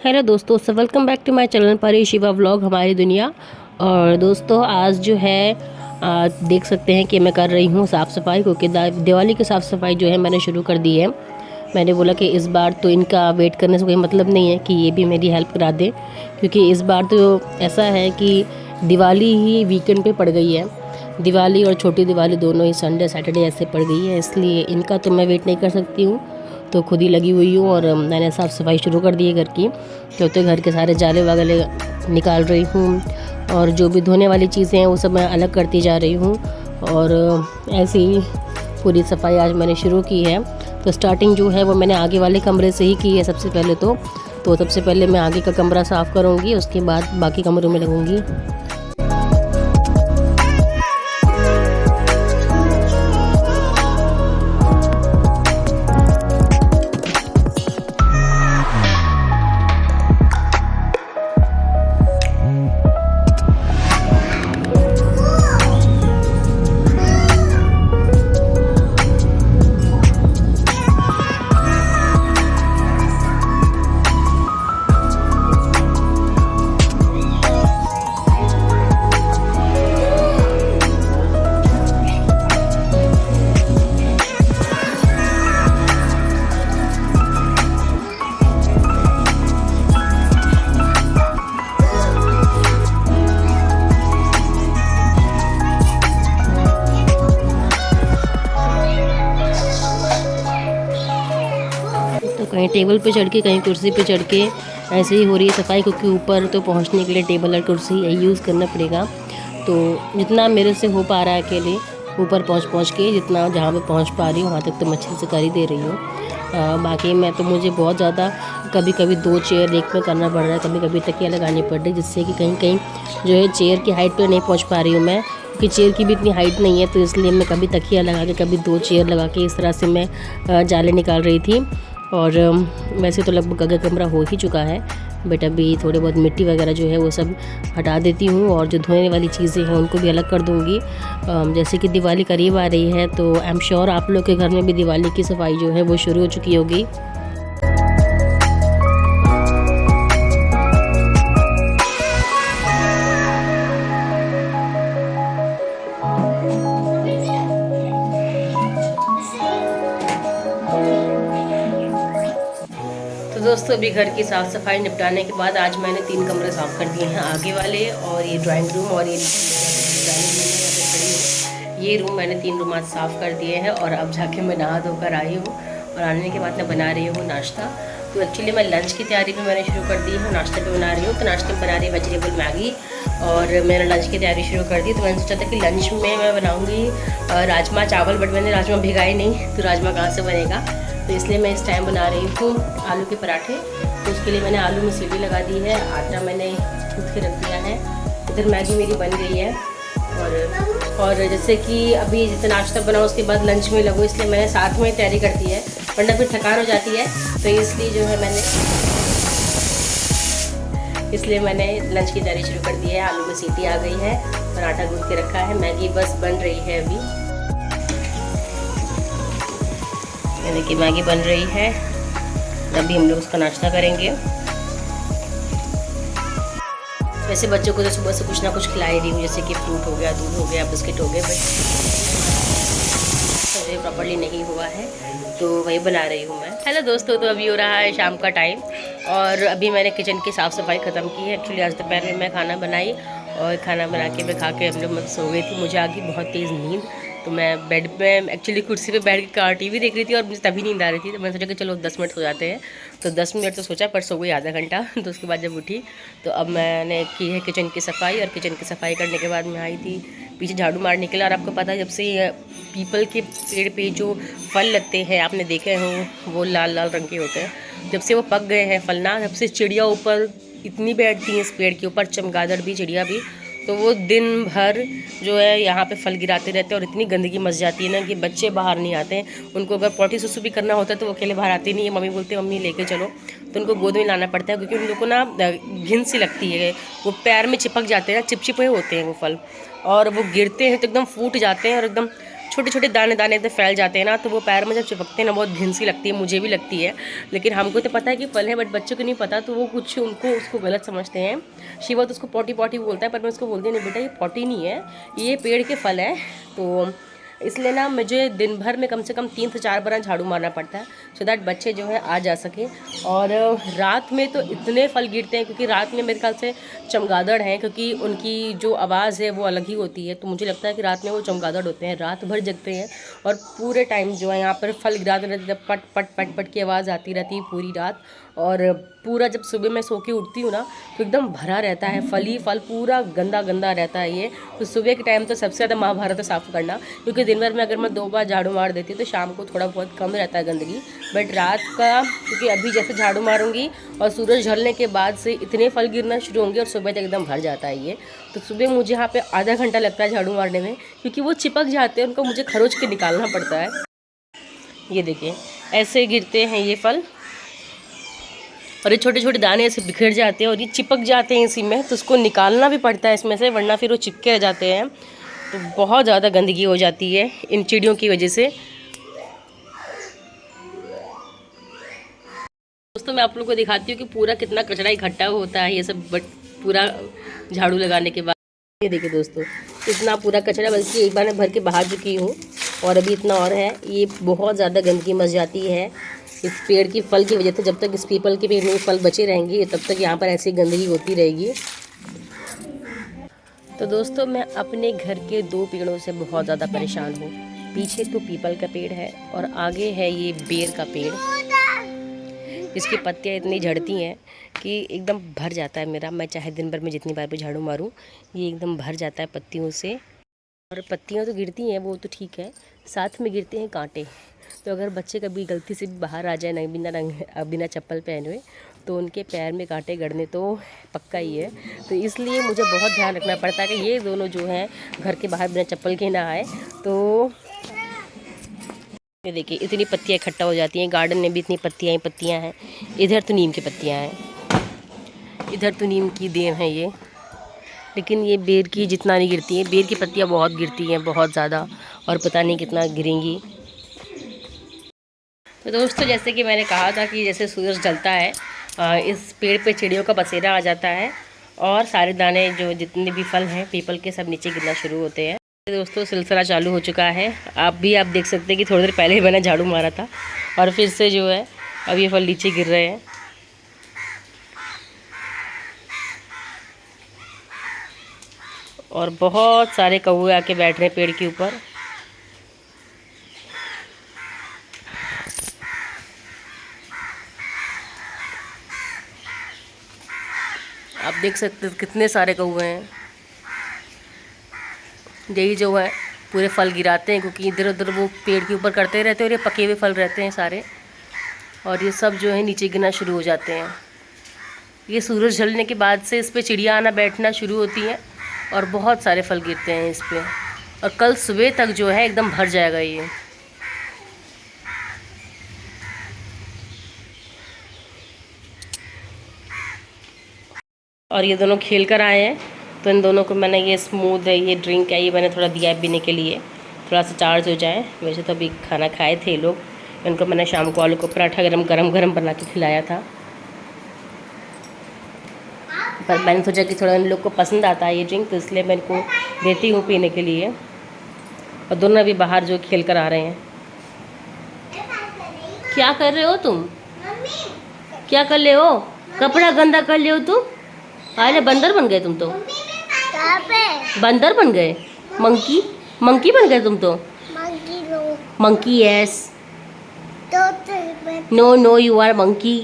Hello दोस्तों, so welcome back to my channel Pari Shiva vlog हमारी दुनिया। और दोस्तों आज जो है देख सकते हैं कि मैं कर रही हूँ साफ़ सफाई, क्योंकि दिवाली की साफ़ सफाई जो है मैंने शुरू कर दी है। मैंने बोला कि इस बार तो इनका वेट करने से कोई मतलब नहीं है कि ये भी मेरी हेल्प करा दें, क्योंकि इस बार तो ऐसा है कि दिवाली ही वीकेंड पे पड़ गई है। दिवाली और छोटी दिवाली दोनों ही संडे सैटरडे ऐसे पड़ गई है, इसलिए इनका तो मैं वेट नहीं कर सकती हूँ, तो खुद ही लगी हुई हूँ। और मैंने साफ़ सफाई शुरू कर दी है घर की, तो घर के सारे जाले वाले निकाल रही हूँ और जो भी धोने वाली चीज़ें हैं वो सब मैं अलग करती जा रही हूँ। और ऐसे ही पूरी सफाई आज मैंने शुरू की है। तो स्टार्टिंग जो है वो मैंने आगे वाले कमरे से ही की है सबसे पहले। तो सबसे पहले मैं आगे का कमरा साफ़ करूँगी, उसके बाद बाकी कमरों में लगूँगी। कहीं टेबल पे चढ़ के, कहीं कुर्सी पे चढ़ के ऐसे ही हो रही है सफाई, क्योंकि ऊपर तो पहुंचने के लिए टेबल और कुर्सी यही यूज़ करना पड़ेगा। तो जितना मेरे से हो पा रहा है अकेले ऊपर पहुंच के, जितना जहाँ पे पहुंच पा रही हूँ वहाँ तक तो मैं अच्छे से कर ही दे रही हूँ। बाकी मैं तो मुझे बहुत ज़्यादा कभी कभी 2 चेयर एक में करना पड़ रहा है, कभी कभी तकिया लगानी पड़ रही है, जिससे कि कहीं कहीं जो है चेयर की हाइट पर नहीं पहुँच पा रही हूँ मैं, क्योंकि चेयर की भी इतनी हाइट नहीं है। तो इसलिए मैं कभी तकिया लगा के, कभी 2 चेयर लगा के इस तरह से मैं जाले निकाल रही थी। और वैसे तो लगभग अगर कमरा हो ही चुका है, बट अभी थोड़े बहुत मिट्टी वगैरह जो है वो सब हटा देती हूँ और जो धोने वाली चीज़ें हैं उनको भी अलग कर दूँगी। जैसे कि दिवाली करीब आ रही है, तो आई एम श्योर आप लोग के घर में भी दिवाली की सफाई जो है वो शुरू हो चुकी होगी। तो दोस्तों अभी घर की साफ़ सफाई निपटाने के बाद आज मैंने 3 कमरे साफ़ कर दिए हैं, आगे वाले और ये ड्राइंग रूम और ये रूम मैंने 3 रूम आज साफ़ कर दिए हैं। और अब जाके मैं नहा धोकर आई हूँ और आने के बाद मैं बना रही हूँ नाश्ता। तो एक्चुअली मैं लंच की तैयारी भी मैंने शुरू कर दी है, नाश्ते पे बना रही हूँ। तो नाश्ते में बना रही है वेजिटेबल मैगी और मैंने लंच की तैयारी शुरू कर दी। तो मैंने सोचा था कि लंच में मैं बनाऊँगी राजमा चावल, बट मैंने राजमा भिगाए नहीं, तो राजमा कहाँ से बनेगा। तो इसलिए मैं इस टाइम बना रही हूँ आलू के पराठे। तो उसके लिए मैंने आलू में सीटी लगा दी है, आटा मैंने गूँथ के रख दिया है। इधर मैगी मेरी बन गई है। और जैसे कि अभी जैसे नाश्ता बनाओ उसके बाद लंच में लगो, इसलिए मैंने साथ में तैयारी कर दी है, वरना फिर थकान हो जाती है। तो इसलिए जो है मैंने लंच की तैयारी शुरू कर दी है। आलू में सीटी आ गई है और आटा गूँथ के रखा है, मैगी बस बन रही है अभी। देखिए मैगी बन रही है, अभी हम लोग उसका नाश्ता करेंगे। वैसे बच्चों को तो सुबह से कुछ ना कुछ खिला ही रही हूँ, जैसे कि फ्रूट हो गया, दूध हो गया, बिस्किट हो गए, बट मुझे प्रॉपर्ली नहीं हुआ है तो वही बना रही हूँ मैं। हेलो दोस्तों, तो अभी हो रहा है शाम का टाइम और अभी मैंने किचन की साफ़ सफाई ख़त्म की है। एक्चुअली आज दोपहर में मैं खाना बनाई और खाना बना के मैं खा के हम लोग सो गई थी। मुझे आ गई बहुत तेज़ नींद, तो मैं बेड पे एक्चुअली कुर्सी पे बैठ के टीवी देख रही थी और मुझे तभी नींद आ रही थी। तो मैंने सोचा कि चलो 10 मिनट हो जाते हैं, तो 10 मिनट तो सोचा, पर सो गई आधा घंटा। तो उसके बाद जब उठी तो अब मैंने की है किचन की सफाई, और किचन की सफाई करने के बाद मैं आई थी पीछे झाड़ू मारने के लिए। और आपको पता है जब से पीपल के पेड़ पे जो फल लगते हैं, आपने देखे हों, वो लाल लाल रंग के होते हैं, जब से वो पक गए हैं फल ना, जब से चिड़िया ऊपर इतनी बैठती हैं इस पेड़ के ऊपर, चमगादड़ भी, चिड़िया भी। तो वो दिन भर जो है यहाँ पे फल गिराते रहते हैं और इतनी गंदगी मच जाती है ना कि बच्चे बाहर नहीं आते हैं। उनको अगर पॉटी सुसु भी करना होता है तो वो अकेले बाहर आते नहीं है, मम्मी बोलते हैं मम्मी लेके चलो, तो उनको गोद में लाना पड़ता है, क्योंकि उन लोगों को ना घिन सी लगती है, वो पैर में चिपक जाते हैं ना, चिपचिपे होते हैं वो फल, और वो गिरते हैं तो एकदम फूट जाते हैं और एकदम छोटे छोटे दाने दाने तो फैल जाते हैं ना, तो वो पैर में जब चिपकते हैं ना बहुत घिन सी लगती है, मुझे भी लगती है। लेकिन हमको तो पता है कि फल है, बट बच्चों को नहीं पता, तो वो कुछ उनको उसको गलत समझते हैं। शिवा तो उसको पॉटी पॉटी बोलता है, पर मैं उसको बोलती नहीं बेटा ये पॉटी नहीं है, ये पेड़ के फल है। तो इसलिए ना मुझे दिन भर में कम से कम 3 से 4 बार झाड़ू मारना पड़ता है, सो दैट बच्चे जो है आ जा सके। और रात में तो इतने फल गिरते हैं, क्योंकि रात में मेरे ख्याल से चमगादड़ हैं, क्योंकि उनकी जो आवाज़ है वो अलग ही होती है। तो मुझे लगता है कि रात में वो चमगादड़ होते हैं, रात भर जगते हैं और पूरे टाइम जो है यहाँ पर फल गिराते रहते हैं, पट पट पट पट की आवाज़ आती रहती है पूरी रात। और पूरा जब सुबह मैं सो के उठती हूँ ना, तो एकदम भरा रहता है, फल ही फल, पूरा गंदा गंदा रहता है ये। तो सुबह के टाइम तो सबसे ज़्यादा महाभारत है साफ़ करना, क्योंकि दिन भर में अगर मैं 2 बार झाड़ू मार देती हूँ तो शाम को थोड़ा बहुत कम रहता है गंदगी, बट रात का, क्योंकि अभी जैसे झाड़ू मारूंगी और सूरज ढलने के बाद से इतने फल गिरना शुरू होंगे और सुबह तक एकदम भर जाता है ये। तो सुबह मुझे यहाँ पे आधा घंटा लगता है झाड़ू मारने में, क्योंकि वो चिपक जाते हैं, उनको मुझे खरोच के निकालना पड़ता है। ये देखिए ऐसे गिरते हैं ये फल, और ये छोटे छोटे दाने ऐसे बिखर जाते हैं और ये चिपक जाते हैं इसी में, तो उसको निकालना भी पड़ता है इसमें से, वरना फिर वो चिपके रह जाते हैं। तो बहुत ज़्यादा गंदगी हो जाती है इन चिड़ियों की वजह से। दोस्तों मैं आप लोगों को दिखाती हूँ कि पूरा कितना कचरा इकट्ठा होता है ये सब, बट पूरा झाड़ू लगाने के बाद। ये देखिए दोस्तों इतना पूरा कचरा, बल्कि एक बार मैं भर के बाहर चुकी हूँ और अभी इतना और है। ये बहुत ज़्यादा गंदगी मच जाती है इस पेड़ की फल की वजह से। जब तक इस पीपल के पेड़ में फल बचे रहेंगे तब तक यहाँ पर ऐसी गंदगी होती रहेगी। तो दोस्तों मैं अपने घर के 2 पेड़ों से बहुत ज़्यादा परेशान हूँ। पीछे तो पीपल का पेड़ है और आगे है ये बेर का पेड़। इसकी पत्तियाँ इतनी झड़ती हैं कि एकदम भर जाता है मेरा, मैं चाहे दिन भर में जितनी बार भी झाड़ू मारूँ ये एकदम भर जाता है पत्तियों से। और पत्तियाँ तो गिरती हैं वो तो ठीक है, साथ में गिरते हैं कांटे। तो अगर बच्चे कभी गलती से भी बाहर आ जाए ना बिना चप्पल पहने हुए, तो उनके पैर में कांटे गड़ने तो पक्का ही है। तो इसलिए मुझे बहुत ध्यान रखना पड़ता है कि ये दोनों जो हैं घर के बाहर बिना चप्पल के ना आए। तो ये देखिए इतनी पत्तियाँ इकट्ठा हो जाती हैं, गार्डन में भी इतनी पत्तियाँ ही पत्तियाँ हैं। इधर तो नीम की पत्तियाँ हैं, इधर तो नीम की देन है ये, लेकिन ये बेर की जितना नहीं गिरती है। बेर की पत्तियाँ बहुत गिरती हैं, बहुत ज़्यादा, और पता नहीं कितना गिरेंगी। तो दोस्तों जैसे कि मैंने कहा था कि जैसे सूरज ढलता है इस पेड़ पे चिड़ियों का बसेरा आ जाता है और सारे दाने जो जितने भी फल हैं पीपल के सब नीचे गिरना शुरू होते हैं। दोस्तों सिलसिला चालू हो चुका है। आप देख सकते हैं कि थोड़ी देर पहले ही मैंने झाड़ू मारा था और फिर से जो है अब ये फल नीचे गिर रहे हैं। और बहुत सारे कौवे आके बैठ रहे हैं पेड़ के ऊपर। आप देख सकते हैं कितने सारे कौवे हैं। यही जो है पूरे फल गिराते हैं, क्योंकि इधर उधर वो पेड़ के ऊपर करते रहते हैं और ये पके हुए फल रहते हैं सारे, और ये सब जो है नीचे गिरना शुरू हो जाते हैं। ये सूरज ढलने के बाद से इस पे चिड़िया आना बैठना शुरू होती हैं और बहुत सारे फल गिरते हैं इस पे, और कल सुबह तक जो है एकदम भर जाएगा ये। और ये दोनों खेल कर आए हैं, तो इन दोनों को मैंने ये स्मूथ है ये ड्रिंक है ये मैंने थोड़ा दिया है पीने के लिए, थोड़ा सा चार्ज हो जाए। वैसे तो अभी खाना खाए थे ये लोग। इनको मैंने शाम को आलू को पराठा गरम बना के खिलाया था, पर मैंने सोचा कि थोड़ा इन लोग को पसंद आता है ये ड्रिंक, तो इसलिए मैं इनको देती हूँ पीने के लिए। और दोनों अभी बाहर जो खेल कर आ रहे हैं। क्या कर रहे हो तुम? क्या कर ले हो? कपड़ा गंदा कर ले हो तुम? अरे बंदर बन गए तुम तो। बंदर बन गए? मंकी बन गए तुम तो। Monkey yes. No you are monkey.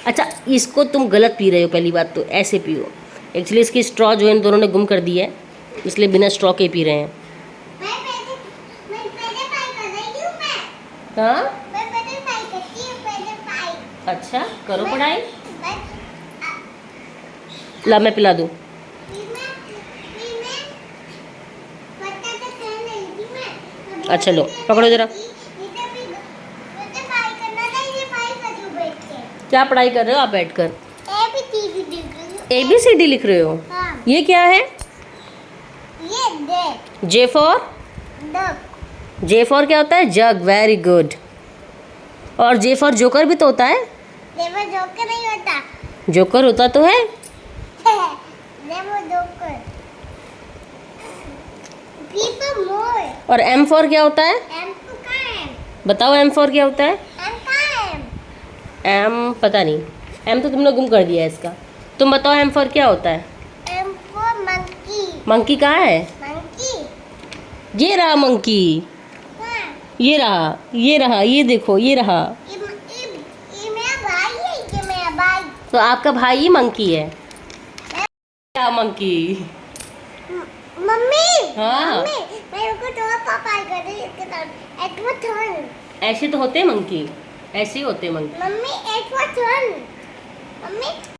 अच्छा इसको तुम गलत पी रहे हो, पहली बात तो ऐसे पियो। एक्चुअली इसकी स्ट्रॉ जो है इन दोनों ने गुम कर दी है, इसलिए बिना स्ट्रॉ के पी रहे हैं। हाँ अच्छा करो पढ़ाई। ला मैं पिला दूँ। अच्छा लो पकड़ो जरा। क्या पढ़ाई कर रहे हो आप बैठकर? ABCD लिख रहे हो? हाँ। ये क्या है? ये J for duck. J for क्या होता है? जग। Very good. और जे फॉर जोकर भी तो होता है। देखो जोकर नहीं होता। जोकर होता तो है। देखो जोकर। पी पर मोर। और एम फॉर क्या होता है? एम को कहाँ है? बताओ एम फॉर क्या होता है? एम कहाँ है? एम पता नहीं, एम तो तुमने गुम कर दिया है इसका। तुम बताओ एम फॉर क्या होता है? M for monkey. मंकी कहाँ है? मंकी ये रहा मंकी। कहाँ? ये रहा, ये रहा, ये देखो, ये रहा। ये मेरा भाई है, ये मेरा भाई। तो आपका भाई ही मंकी है। क्या मंकी? मम्मी। हाँ। मम्मी मेरे को तो पापा कर रही है इसके साथ। एट वो टर्न। ऐसे तो होते हैं मंकी, ऐसे ही होते हैं मंकी। मम्मी एट वो टर्न। मम्मी